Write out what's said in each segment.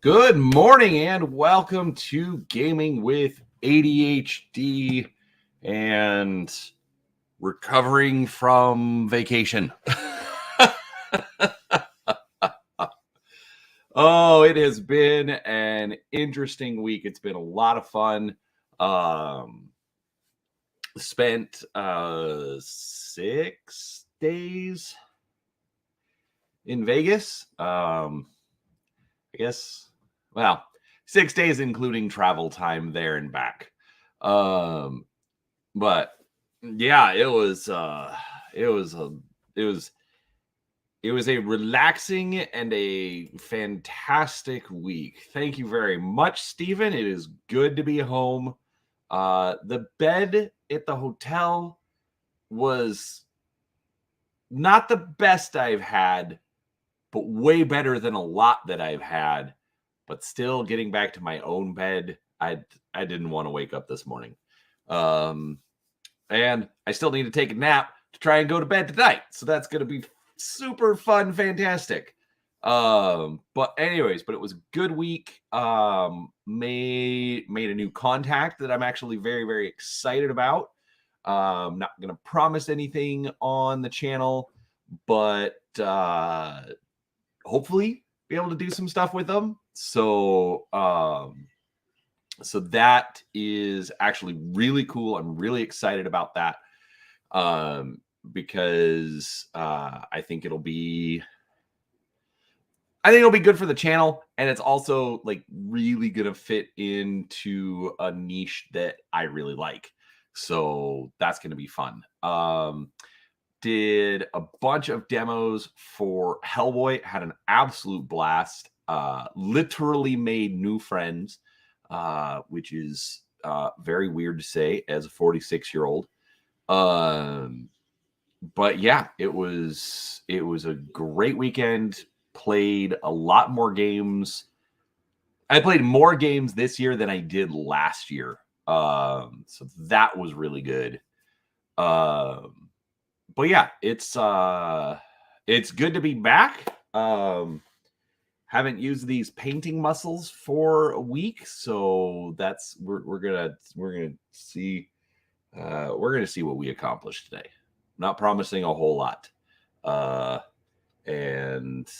Good morning and welcome to Gaming with ADHD and recovering from vacation. Oh, it has been an interesting week. It's been a lot of fun. Spent 6 days in Vegas. I guess, well, 6 days including travel time there and back. But yeah, it was a relaxing and a fantastic week. Thank you very much, Stephen. It is good to be home. The bed at the hotel was not the best I've had, but way better than a lot that I've had. But still, getting back to my own bed, I didn't want to wake up this morning. And I still need to take a nap to try and go to bed tonight. So that's going to be super fun, fantastic. But it was a good week. Made a new contact that I'm actually very, very excited about. Not going to promise anything on the channel, but hopefully be able to do some stuff with them. So that is actually really cool. I'm really excited about that because I think it'll be good for the channel, and it's also like really gonna fit into a niche that I really like. So that's gonna be fun. Did a bunch of demos for Hellboy, had an absolute blast. Literally made new friends. Which is very weird to say as a 46-year-old. But yeah, it was a great weekend. Played a lot more games. I played more games this year than I did last year. So that was really good. But yeah, it's good to be back. Haven't used these painting muscles for a week, so that's we're gonna see what we accomplish today. Not promising a whole lot, and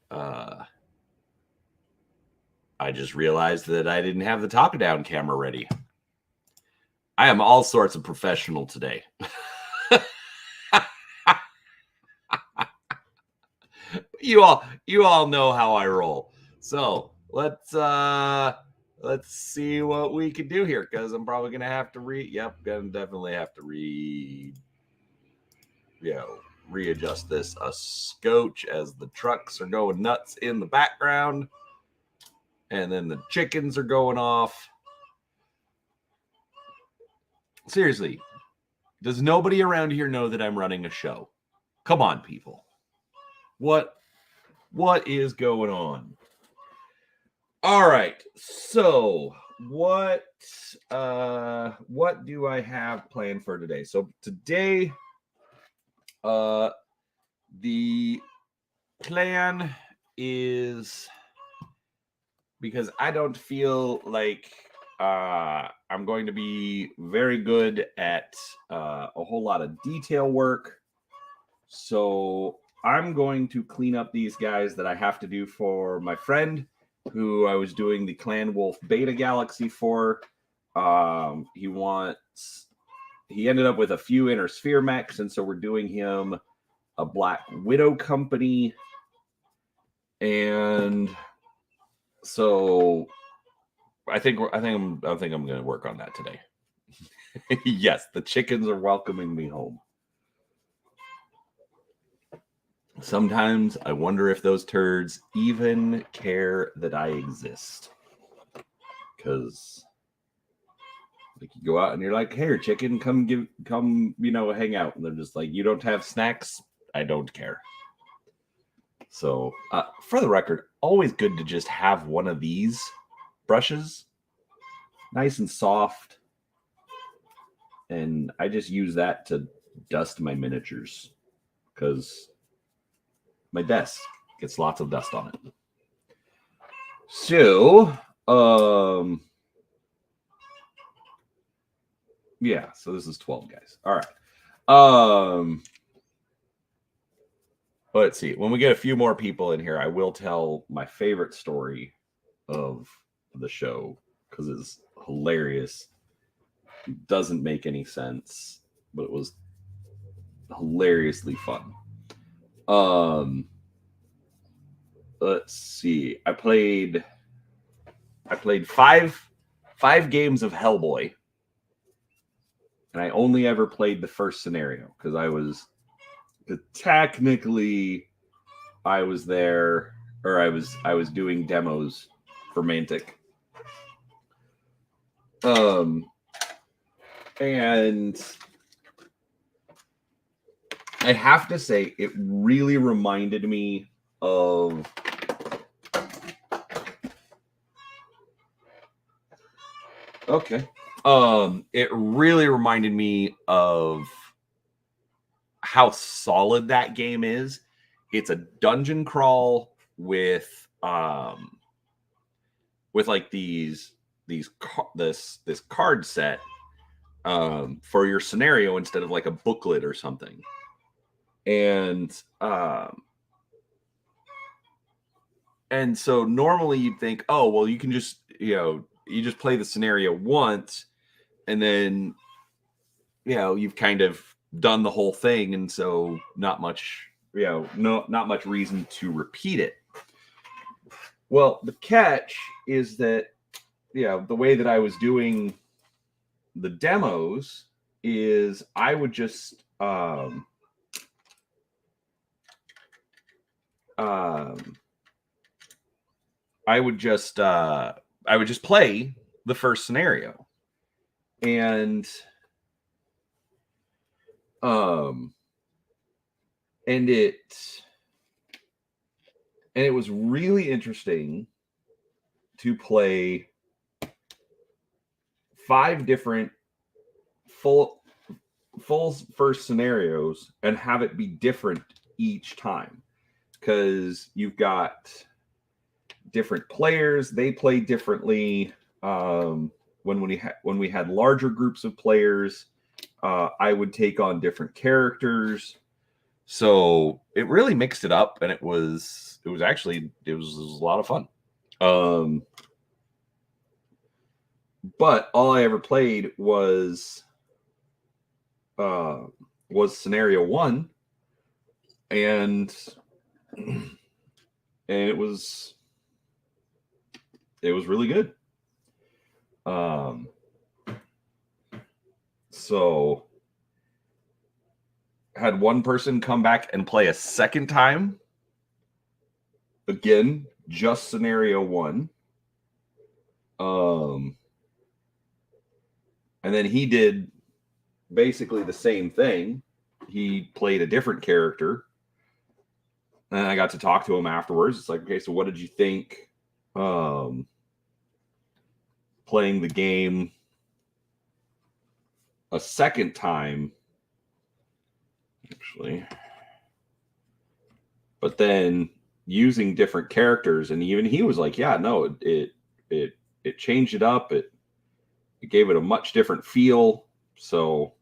I just realized that I didn't have the top down camera ready. I am all sorts of professional today. You all know how I roll. So let's see what we can do here, because I'm probably gonna have to gonna definitely have to readjust this a scotch as the trucks are going nuts in the background, and then the chickens are going off. Seriously, does nobody around here know that I'm running a show? Come on, people. What is going on? All right. So, what do I have planned for today? So, today the plan is, because I don't feel like I'm going to be very good at a whole lot of detail work. So I'm going to clean up these guys that I have to do for my friend who I was doing the Clan Wolf Beta Galaxy for. He ended up with a few Inner Sphere mechs, and so we're doing him a Black Widow company. And so I think I'm going to work on that today. Yes, the chickens are welcoming me home. Sometimes I wonder if those turds even care that I exist. Because like, you go out and you're like, "Hey, chicken, come hang out." And they're just like, "You don't have snacks? I don't care." So, for the record, always good to just have one of these brushes, nice and soft. And I just use that to dust my miniatures, because my desk gets lots of dust on it. So, yeah, so this is 12 guys. All right. Let's see. When we get a few more people in here, I will tell my favorite story of the show because it's hilarious. Doesn't make any sense, but it was hilariously fun. Let's see. I played five games of Hellboy, and I only ever played the first scenario because technically I was there, or I was doing demos for Mantic. And I have to say, it really reminded me of okay. It really reminded me of how solid that game is. It's a dungeon crawl with like this card set for your scenario instead of like a booklet or something. And so normally you'd think, oh, well, you can just, you just play the scenario once and then, you've kind of done the whole thing. And so not much, not much reason to repeat it. Well, the catch is that, the way that I was doing the demos is I would just, I would just play the first scenario, and it was really interesting to play 5 different full first scenarios and have it be different each time, because you've got different players, they play differently. When we had larger groups of players, I would take on different characters, so it really mixed it up, and it was a lot of fun. But all I ever played was scenario 1, and it was really good. So had one person come back and play a second time, again, just scenario 1. And then he did basically the same thing. He played a different character, and I got to talk to him afterwards. It's like, okay, so what did you think playing the game a second time, actually, but then using different characters? And even he was like, yeah, no, it changed it up. It gave it a much different feel. So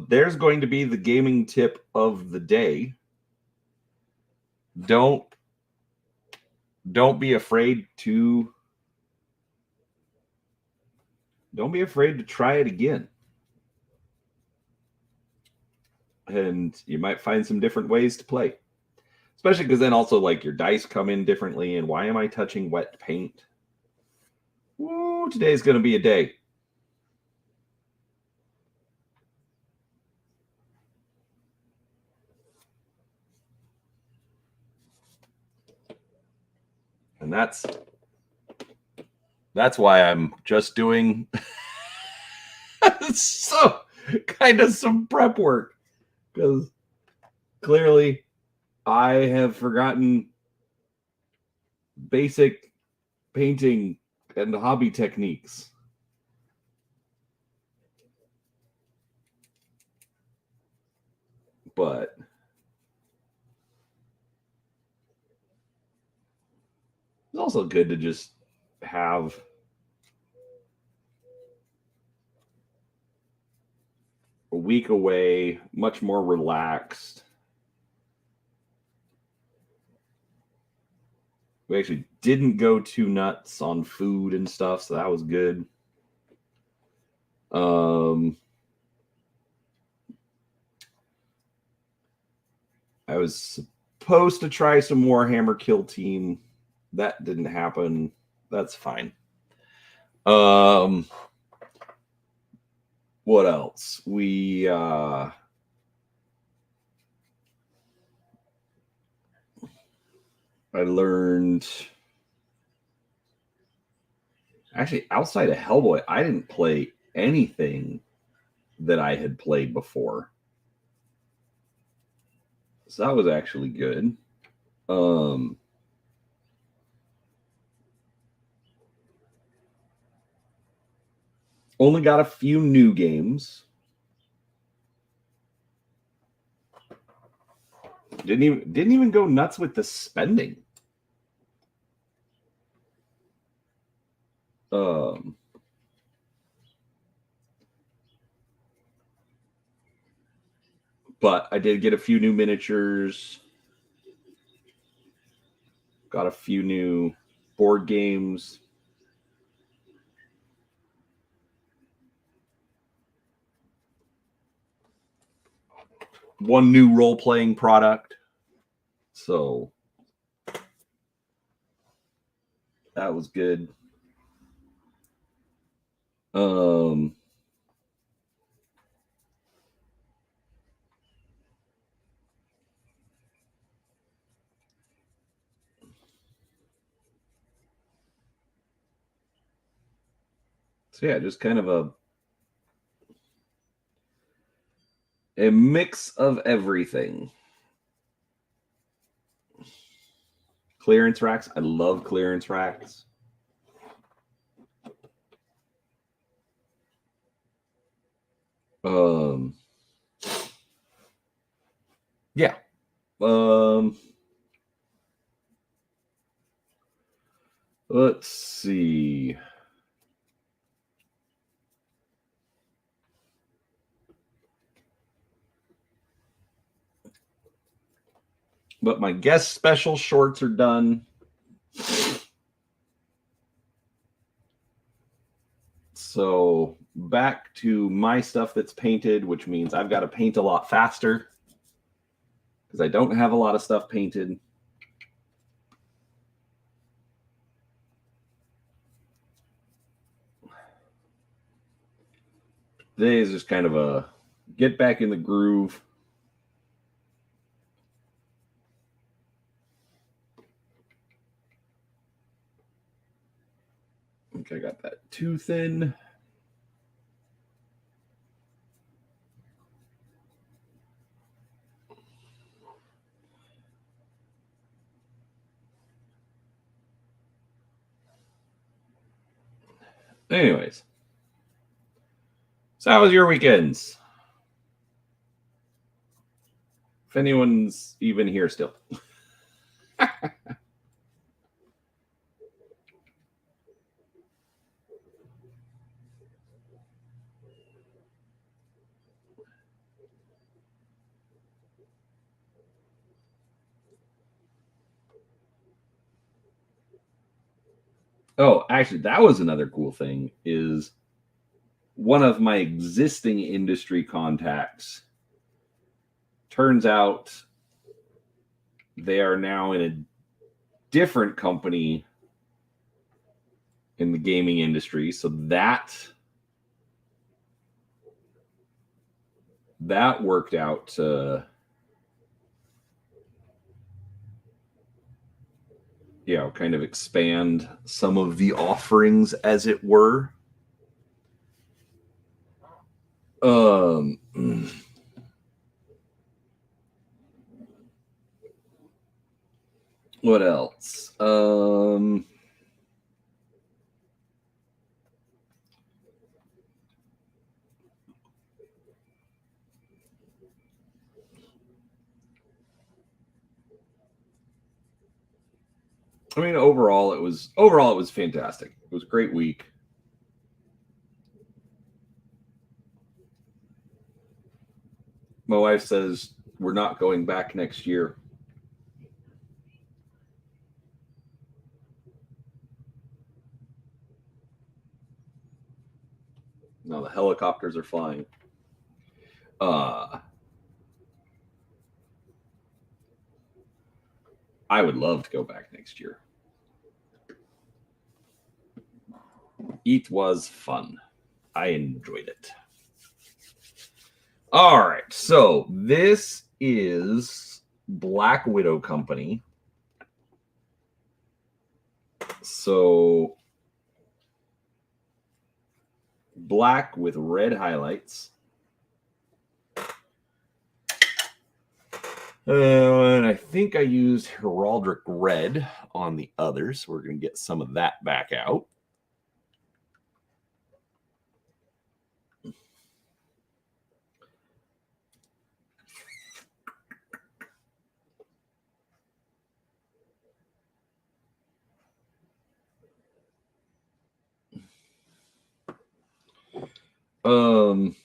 there's going to be the gaming tip of the day. Don't be afraid to try it again. And you might find some different ways to play. Especially because then also, like, your dice come in differently. And why am I touching wet paint? Woo, today's going to be a day. And that's why I'm just doing so kind of some prep work, because clearly I have forgotten basic painting and hobby techniques. But also good to just have a week away, much more relaxed. We actually didn't go too nuts on food and stuff, so that was good. I was supposed to try some Warhammer Kill Team. That didn't happen. That's fine. What else? I learned actually outside of Hellboy, I didn't play anything that I had played before. So that was actually good. Only got a few new games. Didn't even go nuts with the spending. But I did get a few new miniatures. Got a few new board games. One new role-playing product. So that was good. So yeah, just kind of a mix of everything. Clearance racks. I love clearance racks. Yeah. Let's see. But my guest special shorts are done. So back to my stuff that's painted, which means I've got to paint a lot faster because I don't have a lot of stuff painted. Today is just kind of a get back in the groove. I think I got that too thin. Anyways, so how was your weekends? If anyone's even here still. Oh, actually, that was another cool thing is one of my existing industry contacts turns out they are now in a different company in the gaming industry. So that worked out to kind of expand some of the offerings, as it were. What else? I mean, overall it was fantastic. It was a great week. My wife says we're not going back next year. No, the helicopters are flying. I would love to go back next year. It was fun. I enjoyed it. All right, so this is Black Widow Company. So black with red highlights. And I think I used Heraldic Red on the others. So we're going to get some of that back out. Um,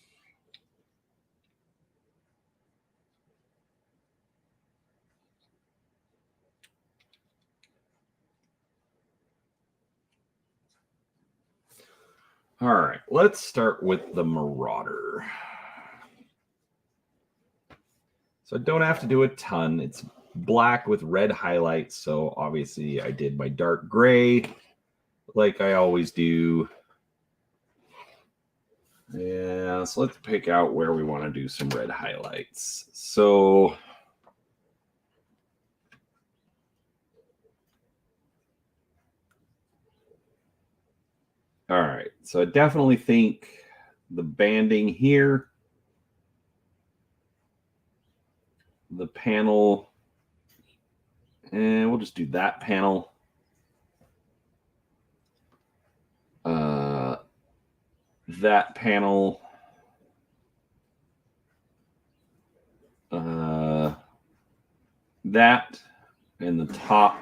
all right, let's start with the Marauder. So I don't have to do a ton. It's black with red highlights. So obviously I did my dark gray like I always do. Yeah, so let's pick out where we want to do some red highlights. So all right, so I definitely think the banding here, the panel, and we'll just do that panel. That panel, that, and the top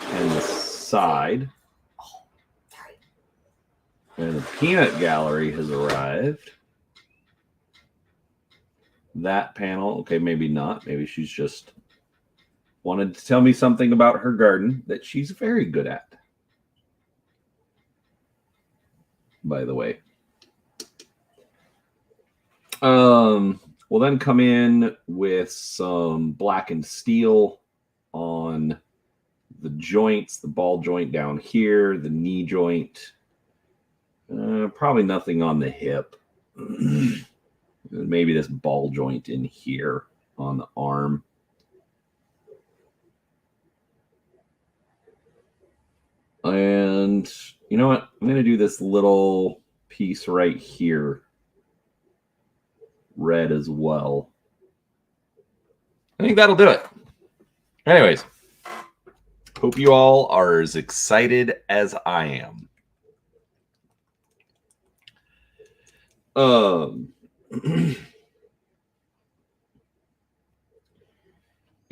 and the side. And the peanut gallery has arrived. That panel, okay, maybe not. Maybe she's just wanted to tell me something about her garden that she's very good at. By the way. We'll then come in with some blackened steel on the joints, the ball joint down here, the knee joint. Probably nothing on the hip. Maybe this ball joint in here on the arm. And you know what? I'm going to do this little piece right here, red as well. I think that'll do it. Anyways, hope you all are as excited as I am.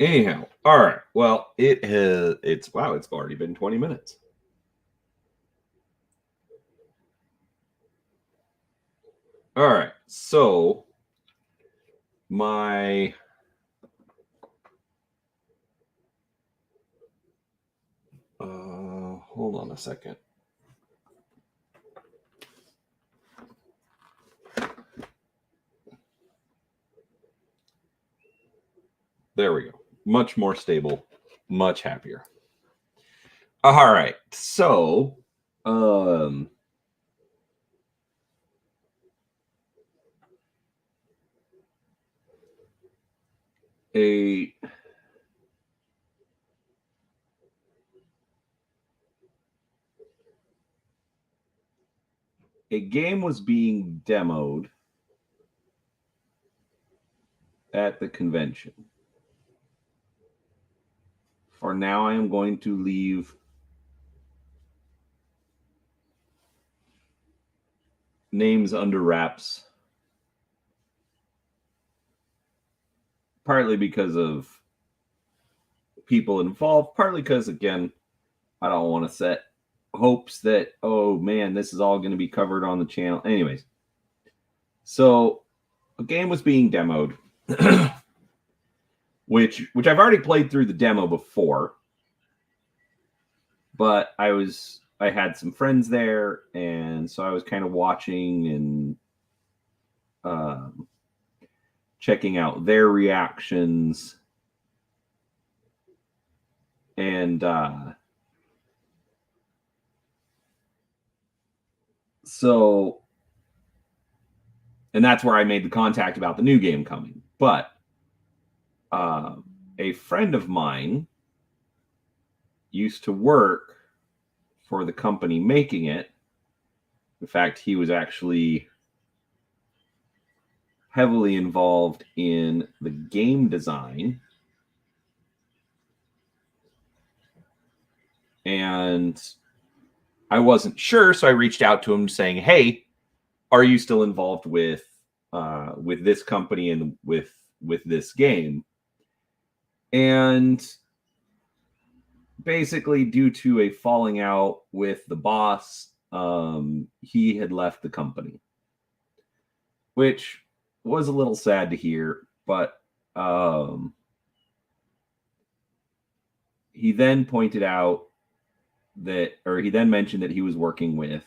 Anyhow, all right. Well, it's already been 20 minutes. All right. So my hold on a second. There we go. Much more stable, much happier. All right. So, a game was being demoed at the convention. For now, I am going to leave names under wraps, partly because of people involved, partly because, again, I don't want to set hopes that, oh man, this is all going to be covered on the channel. Anyways, so a game was being demoed, which I've already played through the demo before, but I had some friends there, and so I was kind of watching and checking out their reactions. And and that's where I made the contact about the new game coming. But a friend of mine used to work for the company making it. In fact, he was actually heavily involved in the game design. And I wasn't sure, so I reached out to him saying, "Hey, are you still involved with this company and with this game?" And basically, due to a falling out with the boss, he had left the company, which was a little sad to hear. But he then pointed out that, or he then mentioned that he was working with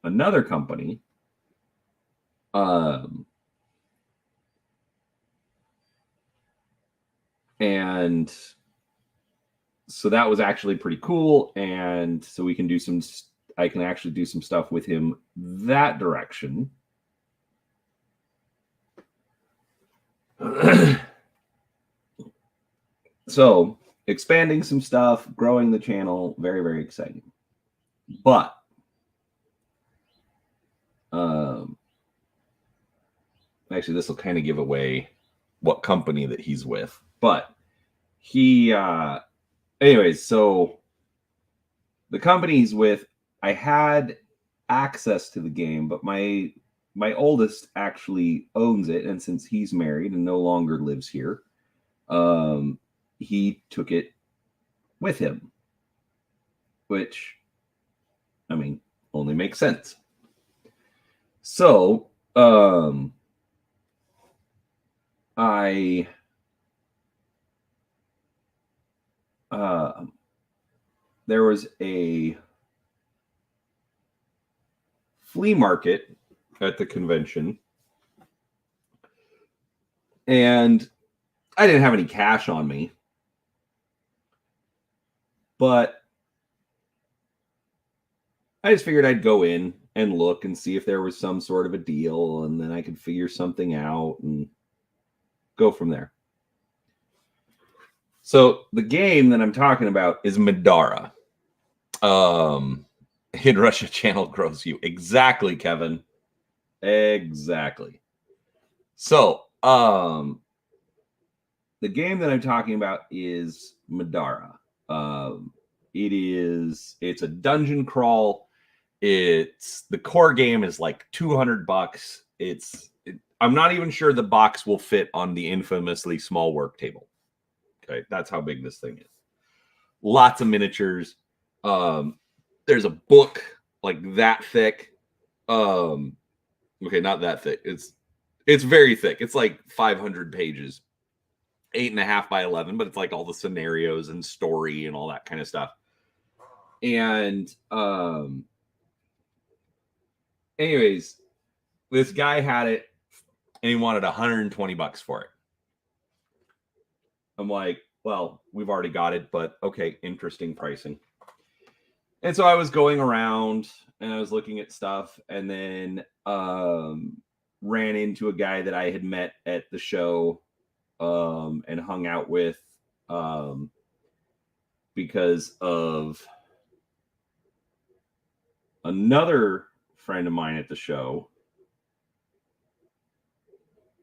another company. And so that was actually pretty cool. And so I can actually do some stuff with him that direction. So expanding some stuff, growing the channel, very, very exciting. But actually, this will kind of give away what company that he's with. But he, anyways, so the company he's with, I had access to the game, but my oldest actually owns it, and since he's married and no longer lives here, he took it with him, which, I mean, only makes sense. So, there was a flea market at the convention, and I didn't have any cash on me, but I just figured I'd go in and look and see if there was some sort of a deal, and then I could figure something out and go from there. So the game that I'm talking about is Madara. In Russia, channel grows you. Exactly, Kevin. Exactly. So, the game that I'm talking about is Madara. It's a dungeon crawl. The core game is like $200. I'm not even sure the box will fit on the infamously small work table. Okay, that's how big this thing is. Lots of miniatures. There's a book like that thick. Okay, not that thick. It's very thick. It's like 500 pages, 8.5 by 11, but it's like all the scenarios and story and all that kind of stuff. And anyways, this guy had it and he wanted $120 for it. I'm like, well, we've already got it, but okay, interesting pricing. And so I was going around and I was looking at stuff, and then ran into a guy that I had met at the show and hung out with because of another friend of mine at the show.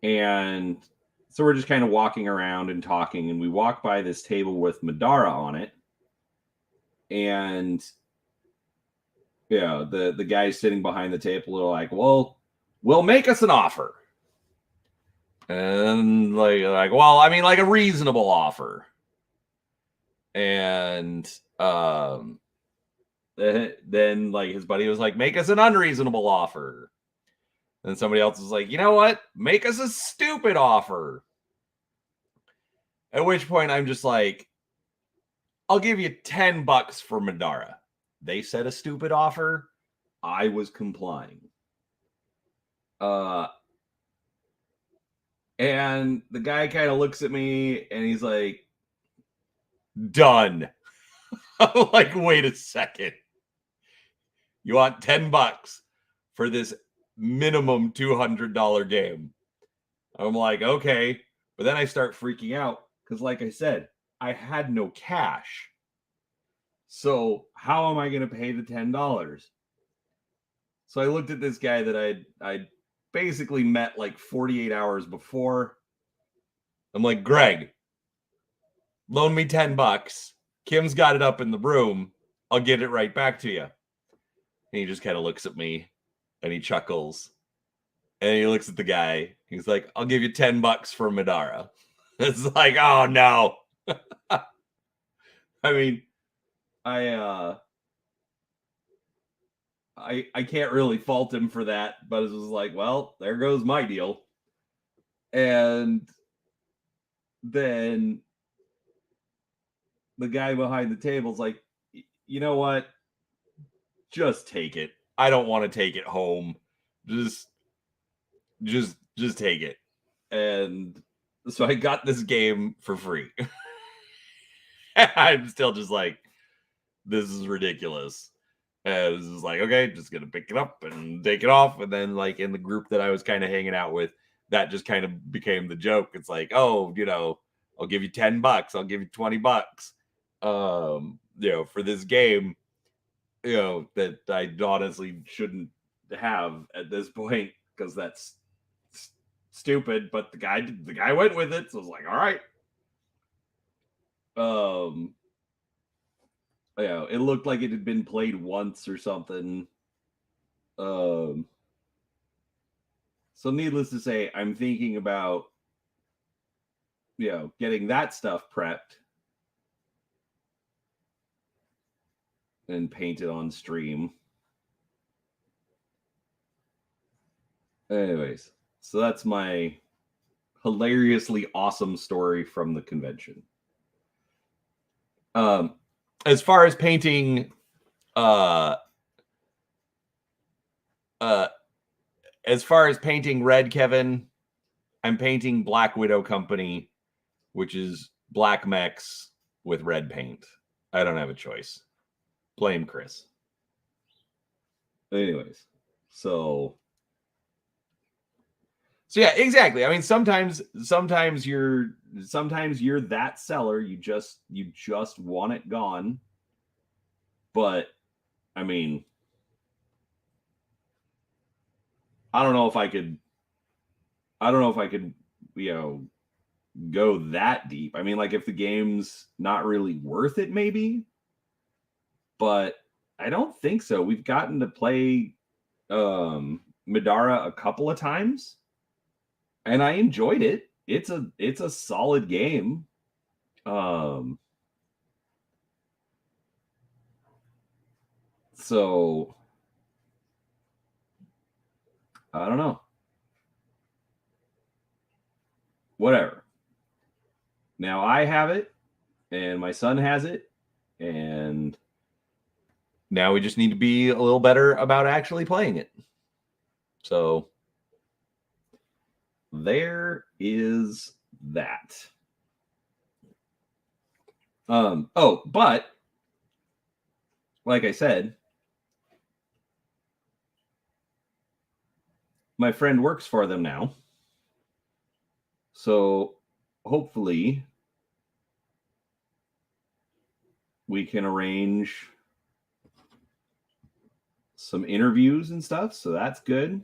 And so we're just kind of walking around and talking, and we walk by this table with Madara on it. And yeah, the guys sitting behind the table are like, well, make us an offer. And like, well, I mean, like a reasonable offer. And then like his buddy was like, make us an unreasonable offer. And somebody else was like, you know what? Make us a stupid offer. At which point I'm just like, I'll give you $10 for Madara. They said a stupid offer. I was complying. And the guy kind of looks at me and he's like, done. I'm like, wait a second. You want $10 for this minimum $200 game? I'm like, okay. But then I start freaking out because, like I said, I had no cash. So how am I going to pay the $10? So I looked at this guy that I basically met like 48 hours before. I'm like, Greg, loan me $10. Kim's got it up in the room. I'll get it right back to you. And he just kind of looks at me and he chuckles. And he looks at the guy. He's like, I'll give you $10 for Madara. It's like, oh no. I mean, I can't really fault him for that, but it was like, well, there goes my deal. And then the guy behind the table's like, you know what? Just take it. I don't want to take it home. Just take it. And so I got this game for free. I'm still just like, this is ridiculous. And I was just like, okay, just gonna pick it up and take it off. And then like in the group that I was kind of hanging out with, that just kind of became the joke. It's like, oh, you know, I'll give you $10, I'll give you $20, you know, for this game, you know, that I honestly shouldn't have at this point because that's stupid. But the guy went with it, so I was like, all right. You know, it looked like it had been played once or something. So needless to say, I'm thinking about, you know, getting that stuff prepped and painted on stream. Anyways, so that's my hilariously awesome story from the convention. As far as painting, as far as painting red, Kevin, I'm painting Black Widow Company, which is black mechs with red paint. I don't have a choice. Blame Chris. Anyways, so yeah, exactly. I mean, sometimes you're that seller, you just want it gone. But I mean, I don't know if I could, you know, go that deep. I mean, like if the game's not really worth it, maybe. But I don't think so. We've gotten to play Madara a couple of times, and I enjoyed it. It's a solid game. So I don't know. Whatever. Now I have it, and my son has it, and now we just need to be a little better about actually playing it. So there is that. Oh, but like I said, my friend works for them now. So hopefully we can arrange some interviews and stuff. So that's good.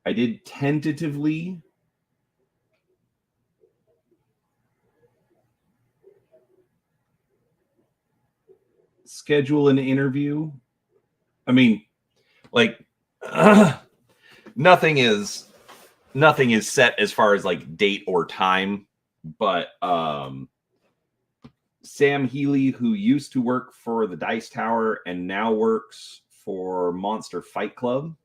I did tentatively schedule an interview. I mean, like, nothing is nothing is set as far as like date or time, but Sam Healy, who used to work for the Dice Tower and now works for Monster Fight Club,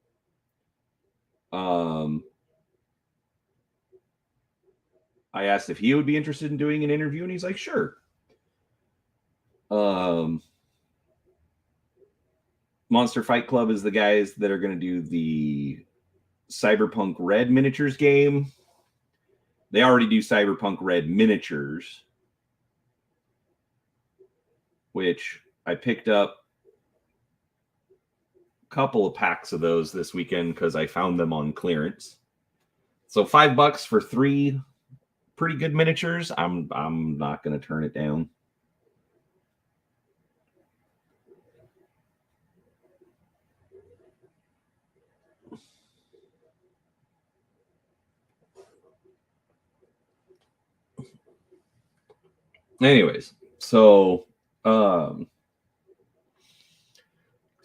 I asked if he would be interested in doing an interview, and he's like, sure. Monster Fight Club is the guys that are going to do the Cyberpunk Red miniatures game. They already do Cyberpunk Red miniatures, which I picked up a couple of packs of those this weekend because I found them on clearance. So $5 for 3 pretty good miniatures. I'm not going to turn it down. Anyways, so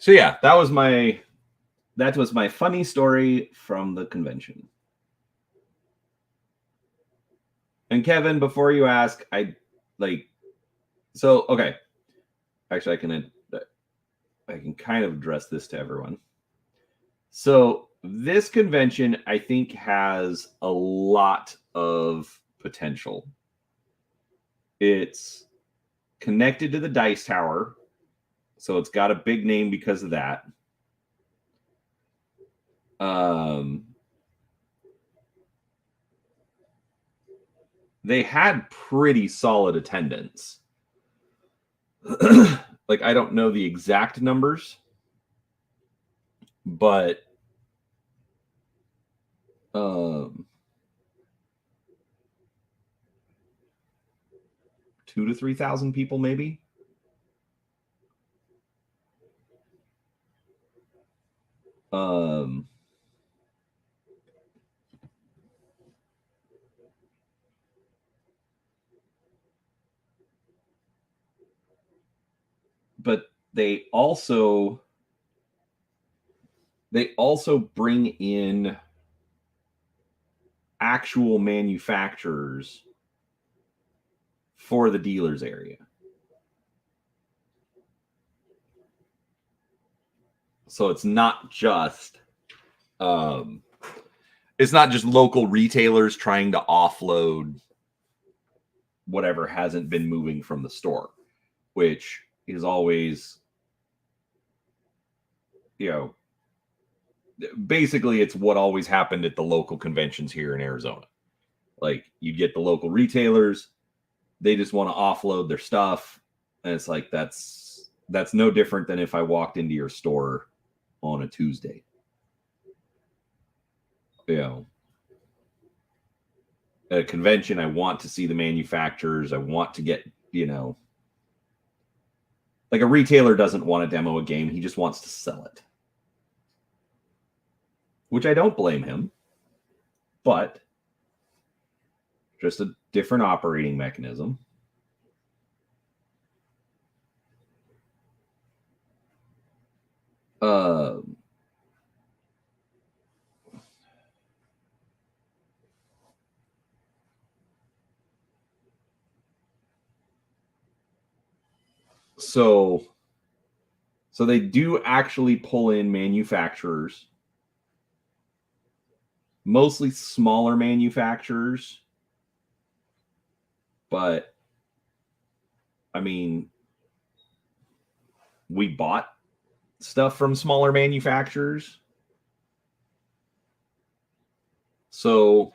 yeah, that was my funny story from the convention. And Kevin, before you ask, okay. Actually, I can kind of address this to everyone. So this convention, I think, has a lot of potential. It's connected to the Dice Tower, so it's got a big name because of that. They had pretty solid attendance. Like, I don't know the exact numbers, but 2,000 to 3,000 people, maybe. But they also bring in actual manufacturers for the dealers area. So it's not just local retailers trying to offload whatever hasn't been moving from the store, which is always, basically it's what always happened at the local conventions here in Arizona. Like, you'd get the local retailers, they just want to offload their stuff, and it's like that's no different than if I walked into your store on a Tuesday. At a convention, I want to see the manufacturers. I want to get, like, a retailer doesn't want to demo a game. He just wants to sell it, which I don't blame him, but just a different operating mechanism. So they do actually pull in manufacturers, mostly smaller manufacturers. But I mean, we bought stuff from smaller manufacturers. So,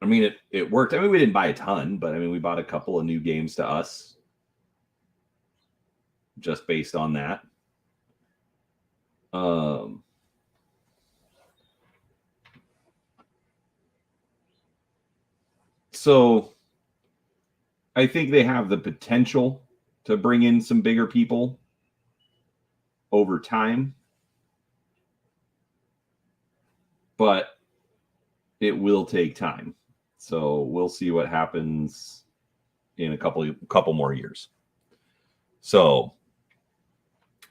I mean, it worked. I mean, we didn't buy a ton, but I mean, we bought a couple of new games to us just based on that. So I think they have the potential to bring in some bigger people over time, but it will take time. So we'll see what happens in a couple more years. So,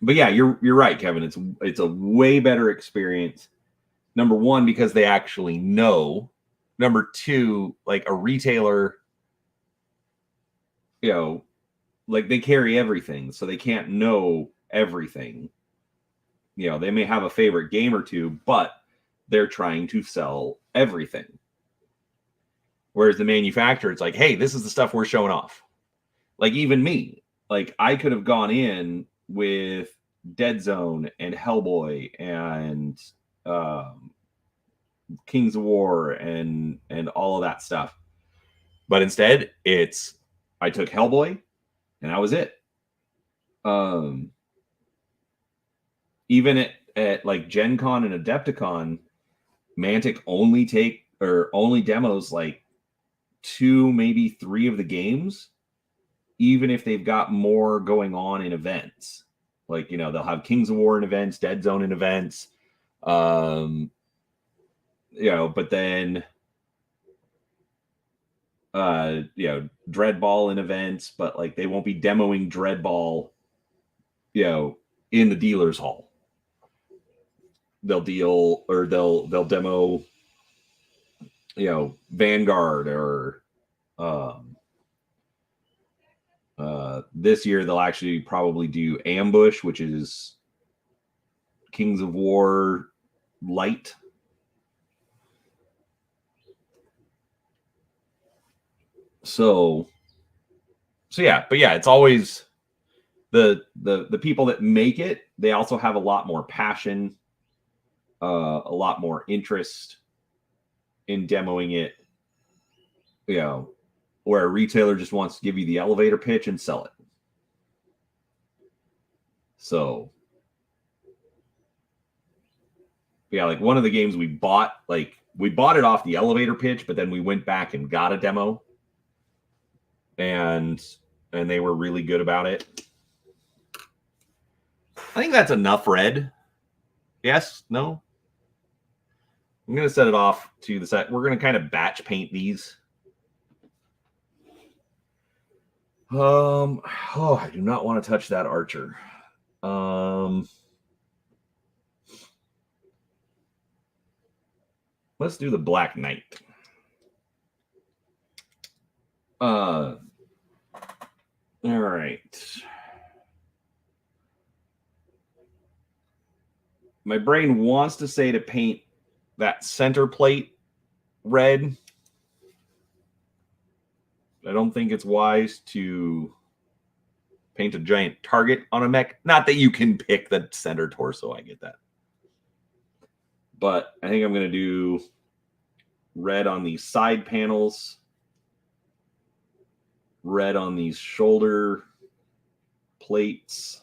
but yeah, you're right, Kevin. It's a way better experience Number one, because they actually know. Number two, like a retailer, like they carry everything, so they can't know everything. They may have a favorite game or two, but they're trying to sell everything. Whereas the manufacturer, it's like, hey, this is the stuff we're showing off. Like even me, like I could have gone in with Dead Zone and Hellboy and Kings of War and all of that stuff. But instead, I took Hellboy and that was it. Even at like Gen Con and Adepticon, Mantic only demos like 2, maybe 3 of the games, even if they've got more going on in events. Like, they'll have Kings of War in events, Dead Zone in events, but then Dreadball in events, but like they won't be demoing Dreadball, in the dealer's hall. They'll demo, Vanguard or this year they'll actually probably do Ambush, which is Kings of War light. So yeah, but yeah, it's always the people that make it. They also have a lot more passion, a lot more interest in demoing it. Where a retailer just wants to give you the elevator pitch and sell it. So yeah, like one of the games we bought it off the elevator pitch, but then we went back and got a demo, and they were really good about it. I think that's enough red. Yes? No? I'm going to set it off to the side. We're going to kind of batch paint these. I do not want to touch that archer. Let's do the Black Knight. All right. My brain wants to say to paint that center plate red. I don't think it's wise to paint a giant target on a mech. Not that you can pick the center torso, I get that. But I think I'm going to do red on these side panels, red on these shoulder plates.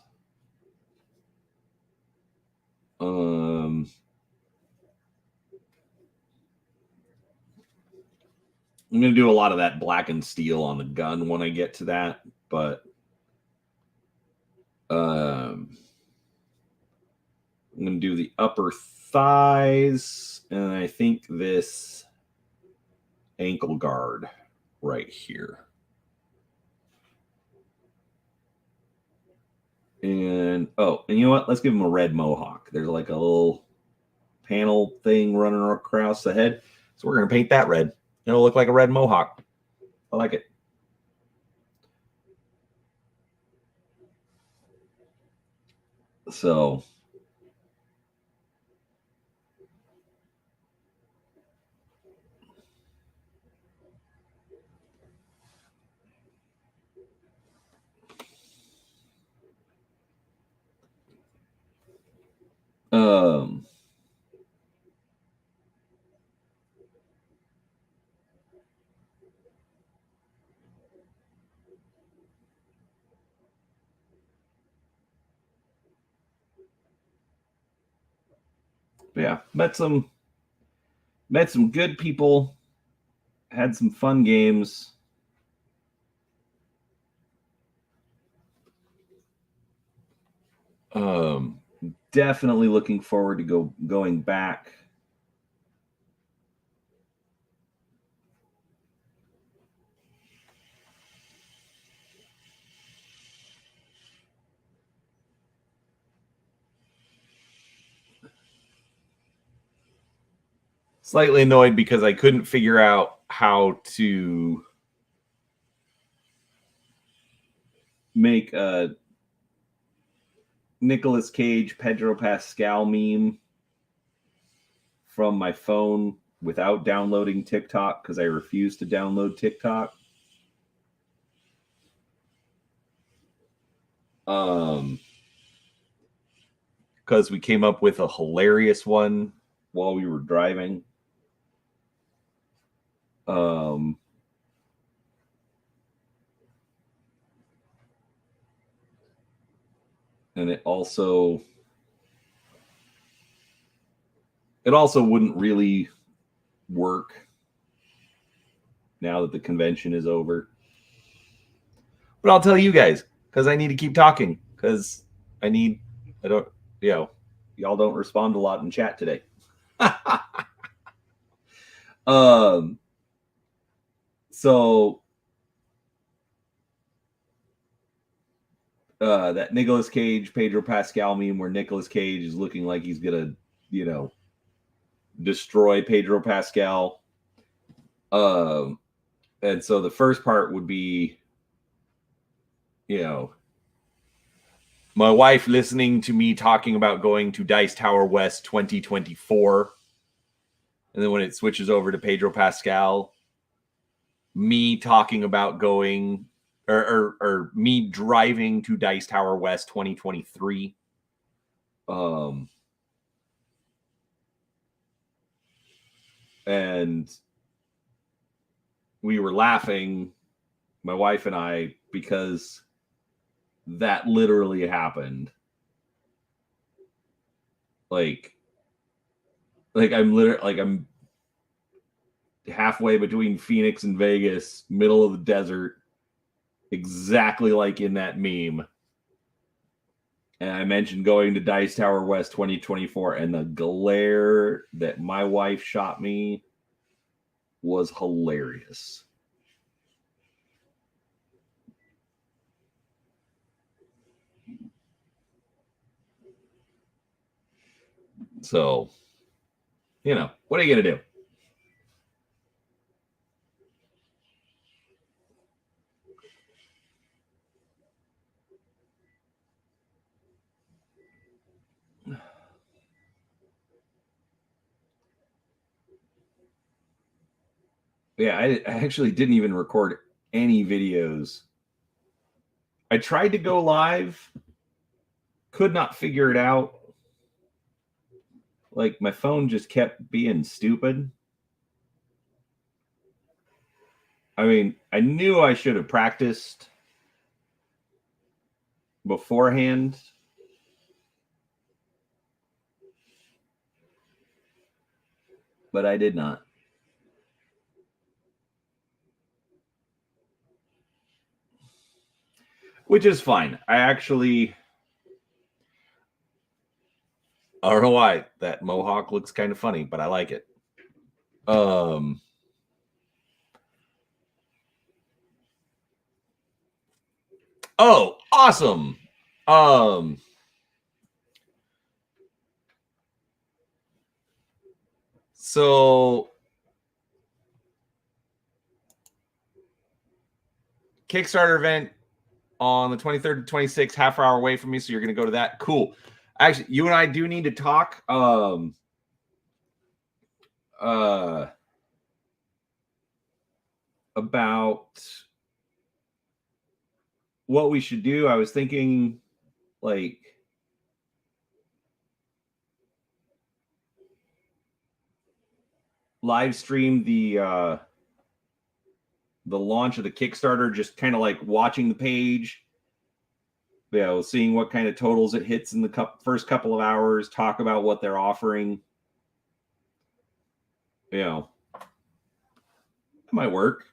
I'm going to do a lot of that black and steel on the gun when I get to that, but I'm going to do the upper thighs, and I think this ankle guard right here. And you know what? Let's give him a red mohawk. There's like a little panel thing running across the head. So we're going to paint that red. It'll look like a red mohawk. I like it. So yeah, met some good people, had some fun games. Definitely looking forward to going back. slightly annoyed because I couldn't figure out how to make a Nicolas Cage, Pedro Pascal meme from my phone without downloading TikTok because I refuse to download TikTok. Because we came up with a hilarious one while we were driving. And it also wouldn't really work now that the convention is over. But I'll tell you guys because I need to keep talking because y'all don't respond a lot in chat today. So that Nicolas Cage, Pedro Pascal meme where Nicolas Cage is looking like he's gonna, destroy Pedro Pascal. And so the first part would be, my wife listening to me talking about going to Dice Tower West 2024. And then when it switches over to Pedro Pascal, me talking about going or me driving to Dice Tower West 2023. And we were laughing, my wife and I, because that literally happened. Like I'm halfway between Phoenix and Vegas, middle of the desert, exactly like in that meme. And I mentioned going to Dice Tower West 2024, and the glare that my wife shot me was hilarious. So, what are you going to do? Yeah, I actually didn't even record any videos. I tried to go live, could not figure it out. Like, my phone just kept being stupid. I mean, I knew I should have practiced beforehand. But I did not. Which is fine. I don't know why that mohawk looks kind of funny, but I like it. Oh, awesome. So Kickstarter event on the 23rd to 26th, half hour away from me. So you're going to go to that. Cool. Actually, you and I do need to talk. About what we should do. I was thinking, like, live stream the launch of the Kickstarter, just kind of like watching the page, seeing what kind of totals it hits in the first couple of hours, talk about what they're offering. It might work.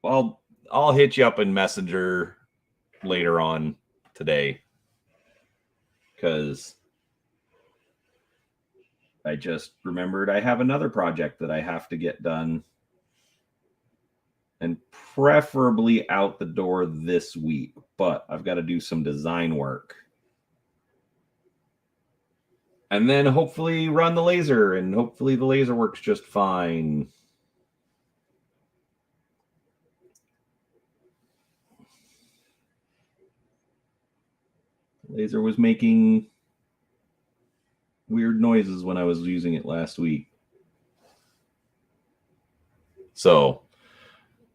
I'll hit you up in Messenger later on today because I just remembered I have another project that I have to get done, and preferably out the door this week, but I've got to do some design work. And then hopefully run the laser, and hopefully the laser works just fine. Laser was making weird noises when I was using it last week. So,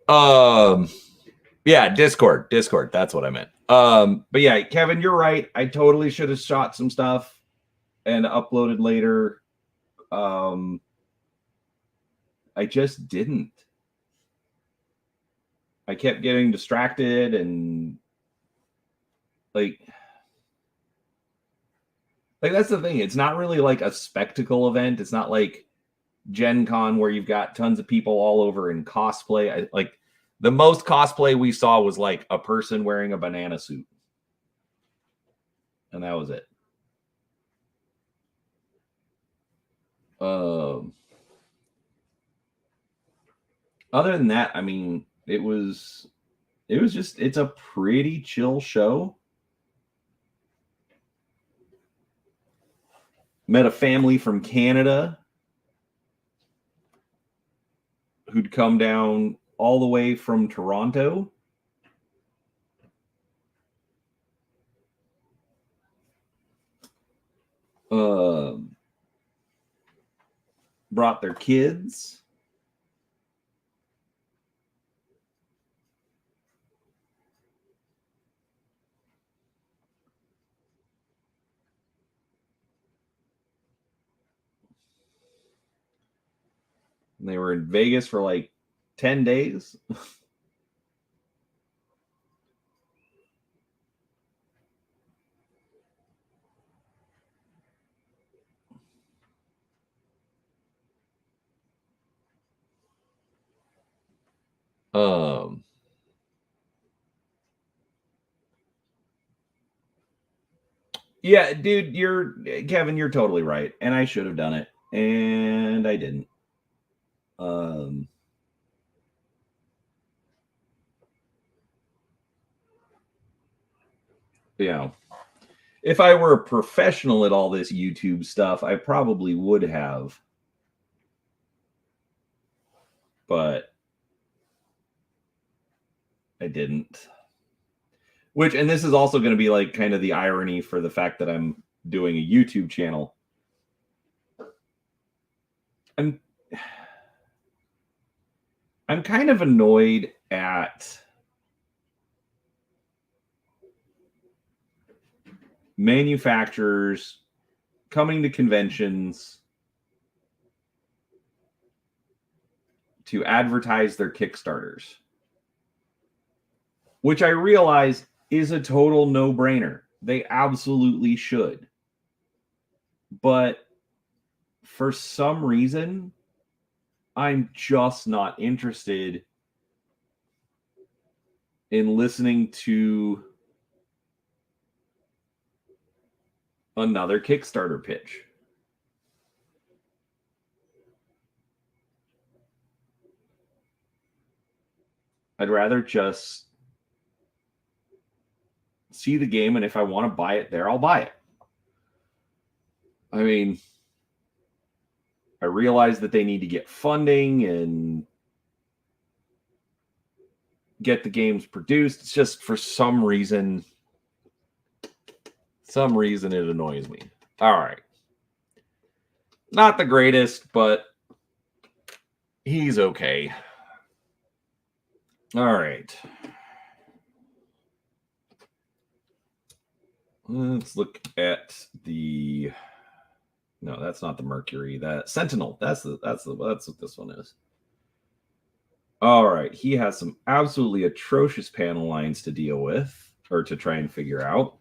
yeah, Discord, that's what I meant. But yeah, Kevin, you're right. I totally should have shot some stuff and uploaded later. I just didn't. I kept getting distracted and like that's the thing. It's not really like a spectacle event. It's not like Gen Con where you've got tons of people all over in cosplay. Like the most cosplay we saw was like a person wearing a banana suit. And that was it. Other than that, I mean, it's a pretty chill show. Met a family from Canada who'd come down all the way from Toronto. Brought their kids. And they were in Vegas for like 10 days. Yeah, dude, Kevin, you're totally right. And I should have done it. And I didn't. You know, if I were a professional at all this YouTube stuff, I probably would have. But I didn't. And this is also going to be like kind of the irony for the fact that I'm doing a YouTube channel. I'm kind of annoyed at manufacturers coming to conventions to advertise their Kickstarters, which I realize is a total no-brainer. They absolutely should. But for some reason, I'm just not interested in listening to another Kickstarter pitch. I'd rather just see the game, and if I want to buy it there, I'll buy it. I mean, I realize that they need to get funding and get the games produced. It's just for some reason it annoys me. All right. Not the greatest, but he's okay. All right. Let's look at the. No, that's not the Mercury. That Sentinel. That's what this one is. All right. He has some absolutely atrocious panel lines to deal with or to try and figure out.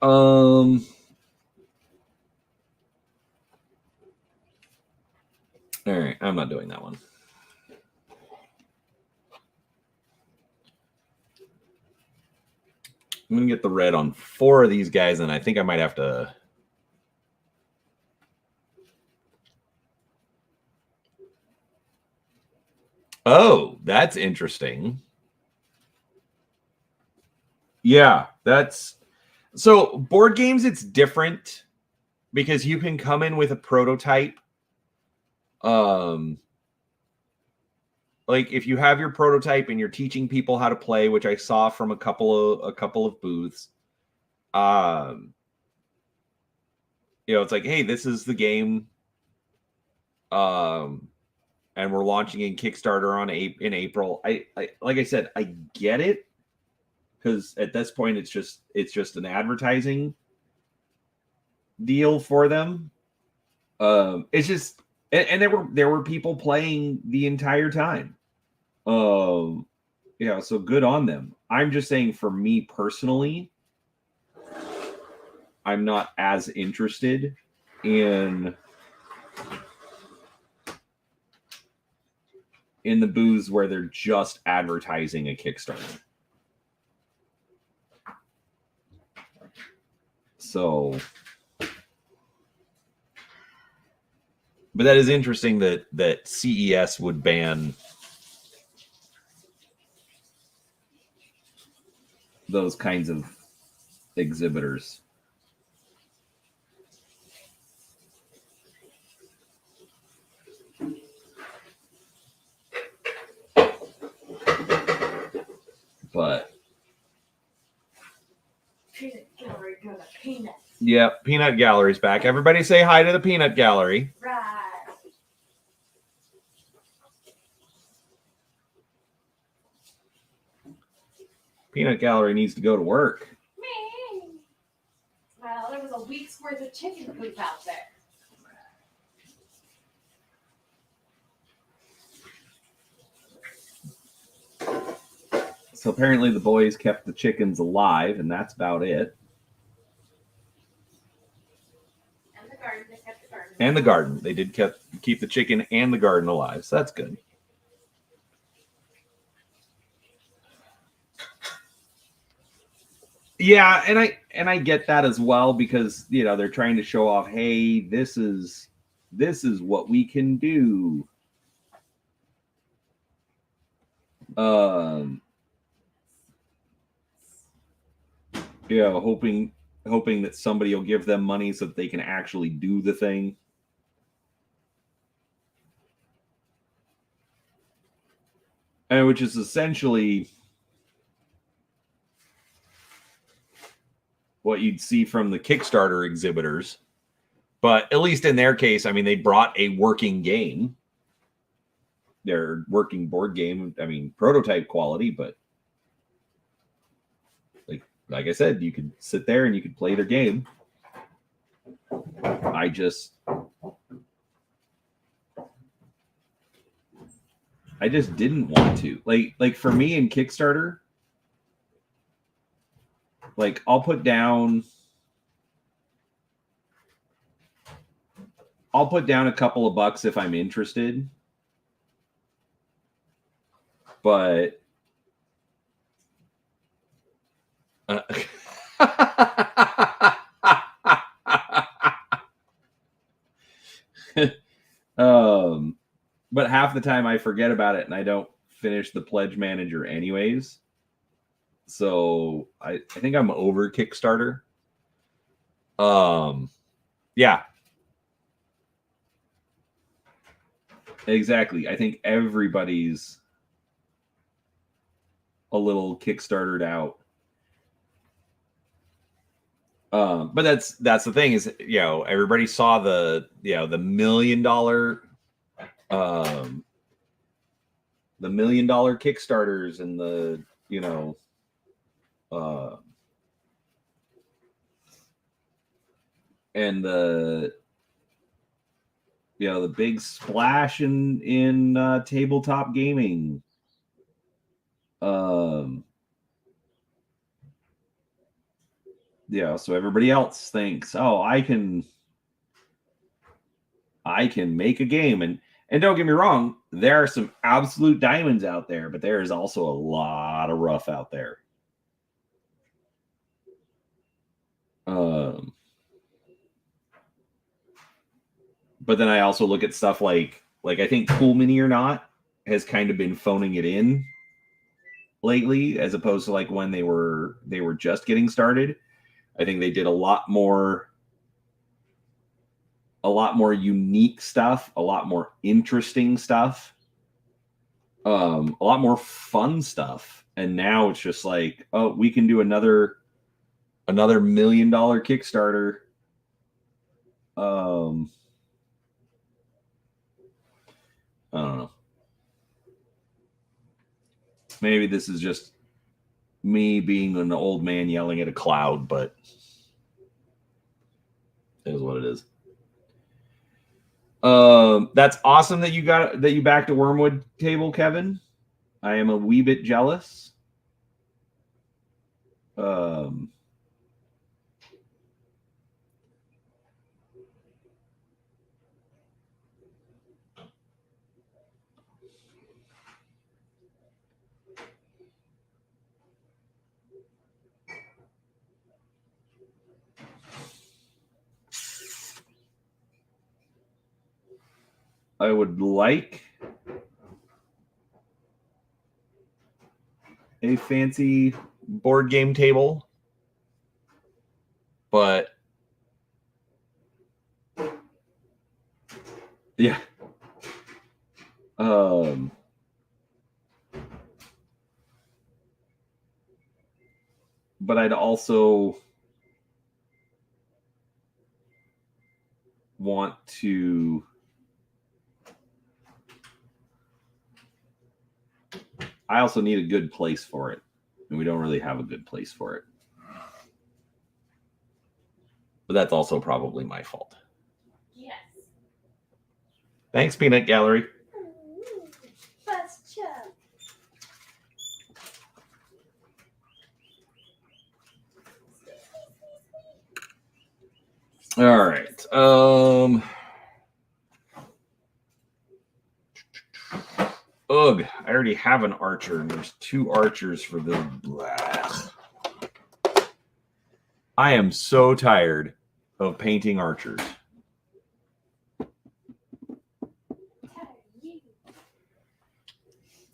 All right. I'm not doing that one. I'm going to get the red on 4 of these guys, and I think I might have to. Oh, that's interesting. Yeah, that's So board games, it's different because you can come in with a prototype. Like if you have your prototype and you're teaching people how to play, which I saw from a couple of booths, it's like, hey, this is the game, and we're launching in Kickstarter in April. I like I said, I get it, because at this point it's just an advertising deal for them. It's just, and there were people playing the entire time. So good on them. I'm just saying, for me personally, I'm not as interested in the booths where they're just advertising a Kickstarter. So, but that is interesting that CES would ban those kinds of exhibitors. But Peanut Gallery go to Peanuts. Yeah, Peanut Gallery's back. Everybody say hi to the Peanut Gallery. Right. Peanut Gallery needs to go to work. Me. Well, there was a week's worth of chicken poop out there. So apparently the boys kept the chickens alive, and that's about it. And the garden. They kept the garden. And the garden. They did keep the chicken and the garden alive, so that's good. Yeah, and I get that as well, because they're trying to show off, hey, this is what we can do. Hoping that somebody will give them money so that they can actually do the thing. And which is essentially what you'd see from the Kickstarter exhibitors. But at least in their case, I mean, they brought a working game. Their working board game, I mean, prototype quality, but like I said, you could sit there and you could play their game. I just didn't want to. Like for me in Kickstarter, like I'll put down a couple of bucks if I'm interested. But but half the time I forget about it and I don't finish the pledge manager anyways. So I think I'm over Kickstarter. Yeah. Exactly. I think everybody's a little Kickstartered out. But that's the thing is, everybody saw the $1 million Kickstarters and the and the the big splash in tabletop gaming. So everybody else thinks, oh, I can make a game. And don't get me wrong, there are some absolute diamonds out there, but there is also a lot of rough out there. But then I also look at stuff like I think Cool Mini or Not has kind of been phoning it in lately, as opposed to like when they were just getting started. I think they did a lot more unique stuff, a lot more interesting stuff, a lot more fun stuff. And now it's just like, oh, we can do another $1 million Kickstarter. I don't know. Maybe this is just me being an old man yelling at a cloud, but it is what it is. That's awesome that you backed a Wormwood table, Kevin. I am a wee bit jealous. I would like a fancy board game table, but yeah. But I'd also want to I also need a good place for it, and we don't really have a good place for it. But that's also probably my fault. Yes. Thanks, Peanut Gallery. Best chub. All right. Ugh, I already have an archer, and there's 2 archers for the. Blah. I am so tired of painting archers.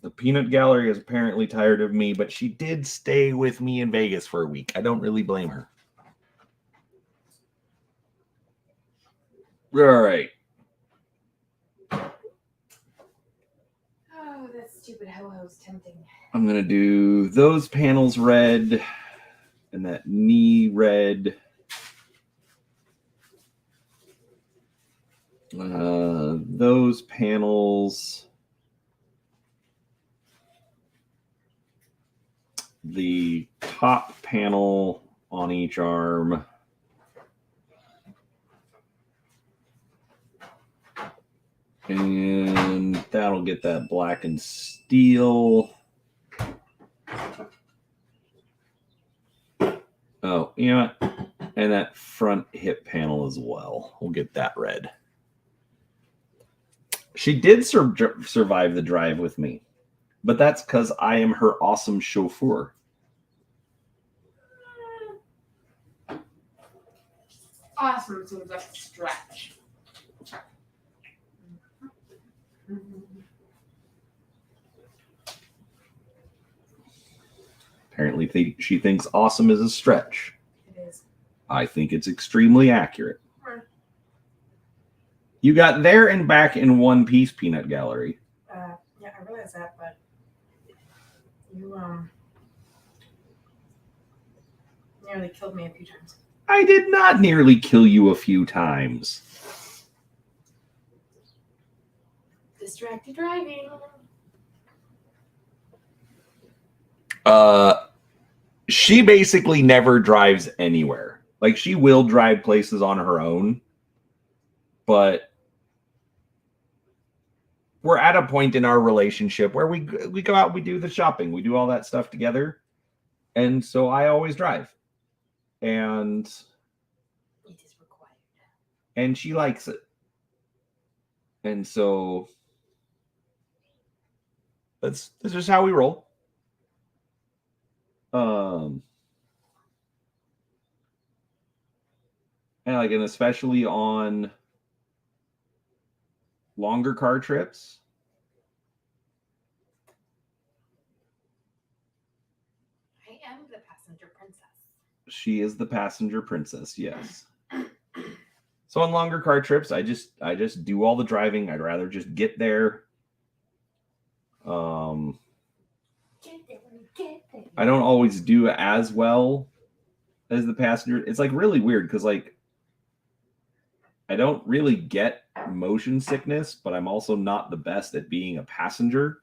The Peanut Gallery is apparently tired of me, but she did stay with me in Vegas for a week. I don't really blame her. All right. Oh, that stupid ho-ho's tempting. I'm going to do those panels red and that knee red. Those panels. The top panel on each arm. And that'll get that black and steel. Oh, you know what? And that front hip panel as well. We'll get that red. She did survive the drive with me, but that's because I am her awesome chauffeur. Awesome seems like a stretch. Apparently, she thinks awesome is a stretch. It is. I think it's extremely accurate. Right. You got there and back in one piece, Peanut Gallery. Yeah, I realize that, but you nearly killed me a few times. I did not nearly kill you a few times. Distracted driving. She basically never drives anywhere. Like, she will drive places on her own, but we're at a point in our relationship where we go out, we do the shopping, we do all that stuff together, and so I always drive, and It is required. And she likes it, and so that's just how we roll. And especially on longer car trips. I am the passenger princess. She is the passenger princess, yes. So on longer car trips, I just do all the driving. I'd rather just get there. I don't always do as well as the passenger. It's like really weird because like I don't really get motion sickness, but I'm also not the best at being a passenger.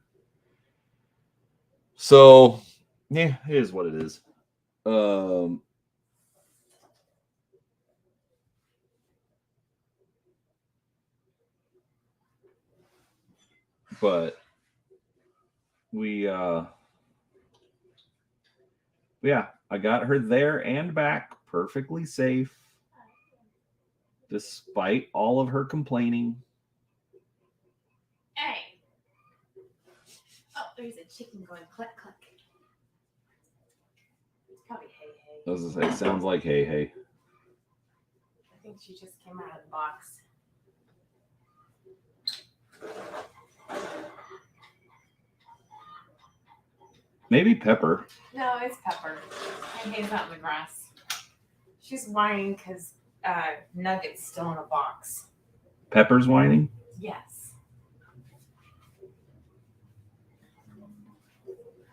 So yeah, it is what it is. But yeah, I got her there and back perfectly safe despite all of her complaining. Hey. Oh, there's a chicken going cluck cluck. It's probably hey hey. I was gonna say, sounds like hey hey. I think she just came out of the box. Maybe Pepper. No, it's Pepper. Hey hey's out in the grass. She's whining because Nugget's still in a box. Pepper's whining? Yes.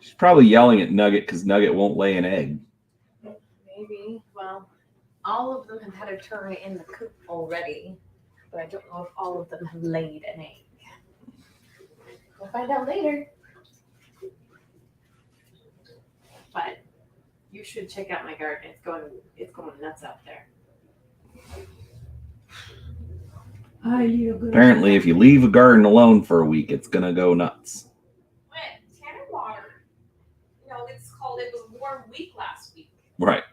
She's probably yelling at Nugget because Nugget won't lay an egg. Maybe. Well, all of them have had a turn in the coop already, but I don't know if all of them have laid an egg. We'll find out later. But you should check out my garden. It's going nuts out there. Apparently, if you leave a garden alone for a week, it's gonna go nuts. Wet Tanner water. You know, it's called. It was a warm week last week. Right.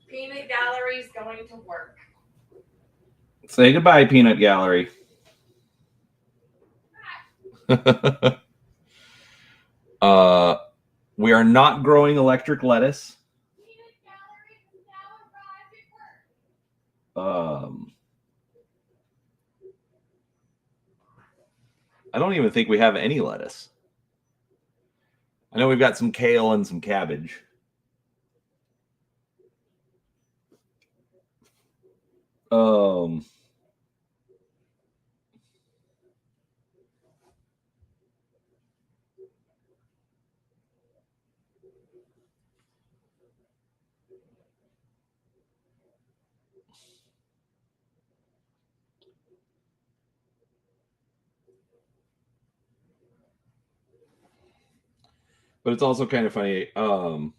Peanut Gallery's going to work. Say goodbye, Peanut Gallery. We are not growing electric lettuce. Peanut Gallery has now arrived at work. I don't even think we have any lettuce. I know we've got some kale and some cabbage. But it's also kind of funny. I've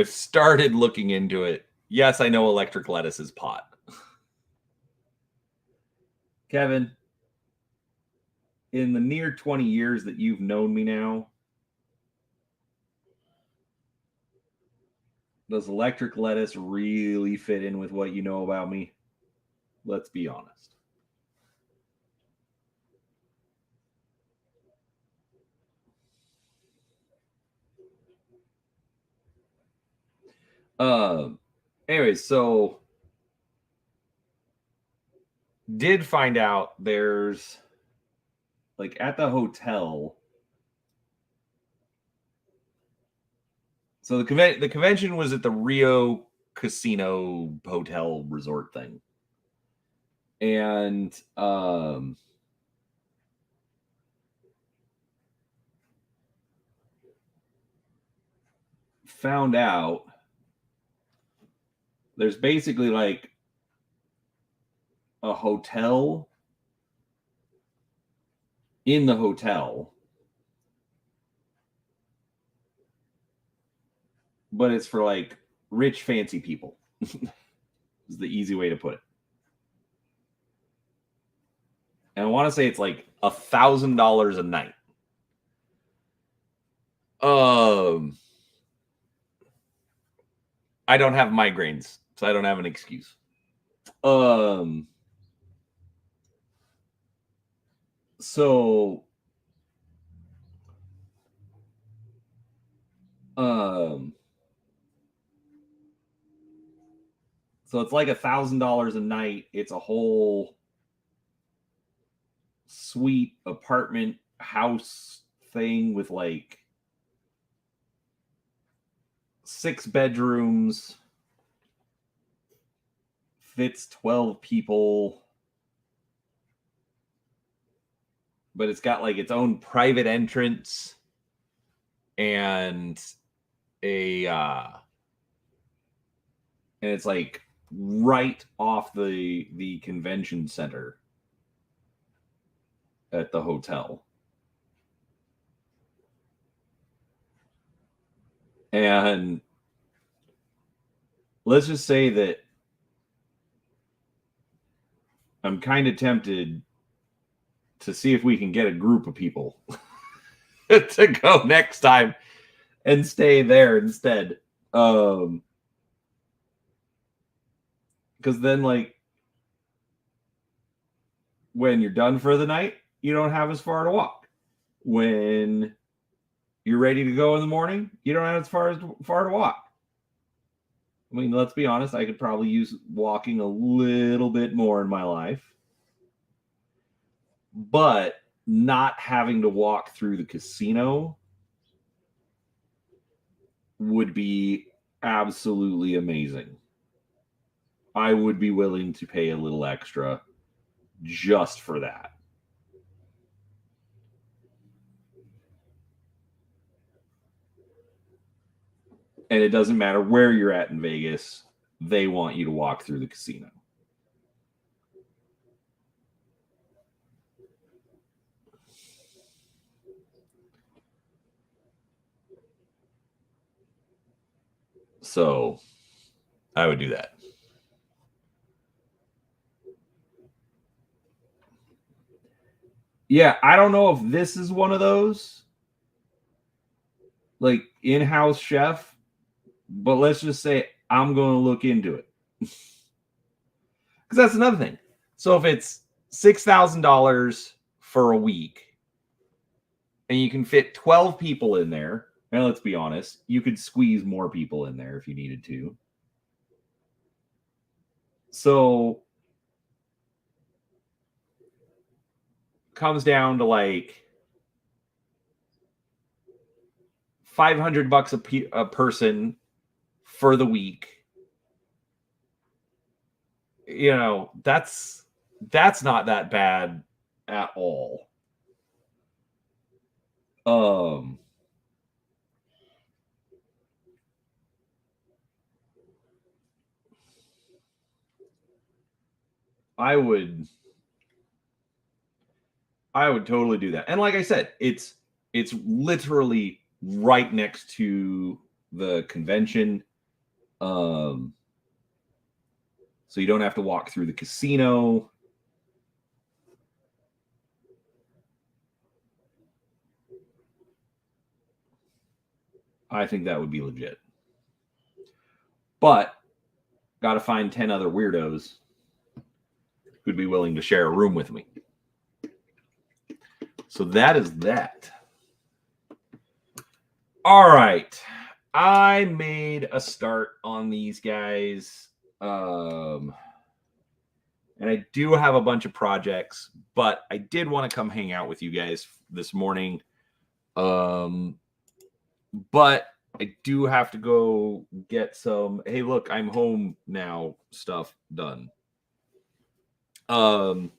started looking into it. Yes, I know electric lettuce is pot. Kevin, in the near 20 years that you've known me now, does electric lettuce really fit in with what you know about me? Let's be honest. Anyways, so did find out there's like at the hotel. So the convention was at the Rio Casino Hotel Resort thing. And found out there's basically like a hotel in the hotel, but it's for like rich, fancy people. Is the easy way to put it. And I want to say it's like $1,000 a night. I don't have migraines, so I don't have an excuse. So So it's like $1,000 a night. It's a whole suite apartment house thing with like 6 bedrooms, fits 12 people, but it's got like its own private entrance and and it's like right off the convention center at the hotel. And let's just say that I'm kind of tempted to see if we can get a group of people to go next time and stay there instead. Because then, like, when you're done for the night, you don't have as far to walk. When you're ready to go in the morning, you don't have as far to walk. I mean, let's be honest, I could probably use walking a little bit more in my life. But not having to walk through the casino would be absolutely amazing. I would be willing to pay a little extra just for that. And it doesn't matter where you're at in Vegas, they want you to walk through the casino. So I would do that. Yeah, I don't know if this is one of those, like, in-house chef, but let's just say I'm going to look into it. Because that's another thing. So if it's $6,000 for a week and you can fit 12 people in there, and let's be honest, you could squeeze more people in there if you needed to. So comes down to like $500 a person for the week. You know, that's not that bad at all. I would totally do that. And like I said, it's literally right next to the convention. So you don't have to walk through the casino. I think that would be legit. But got to find 10 other weirdos who'd be willing to share a room with me. So that is that. All right. I made a start on these guys. And I do have a bunch of projects, but I did want to come hang out with you guys this morning. But I do have to go get some, hey, look, I'm home now stuff done. So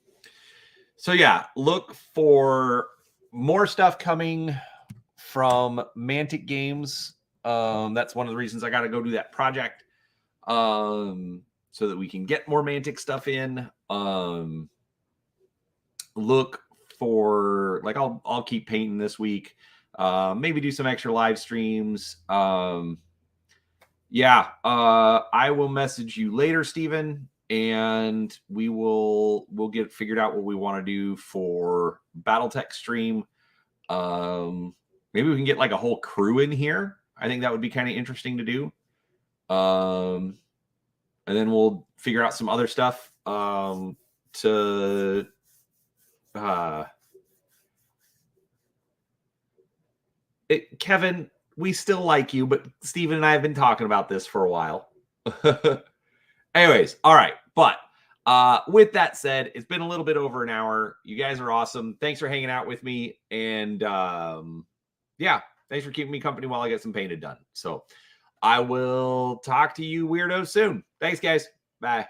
yeah, look for more stuff coming from Mantic Games. That's one of the reasons I got to go do that project. So that we can get more Mantic stuff in. Look for, like, I'll keep painting this week. Maybe do some extra live streams. I will message you later, Steven, and we'll get figured out what we want to do for BattleTech stream. Maybe we can get like a whole crew in here. I think that would be kind of interesting to do. And then we'll figure out some other stuff Kevin, we still like you, but Steven and I have been talking about this for a while. Anyways, all right. But with that said, it's been a little bit over an hour. You guys are awesome. Thanks for hanging out with me. And yeah, thanks for keeping me company while I get some painted done. So I will talk to you weirdos soon. Thanks, guys. Bye.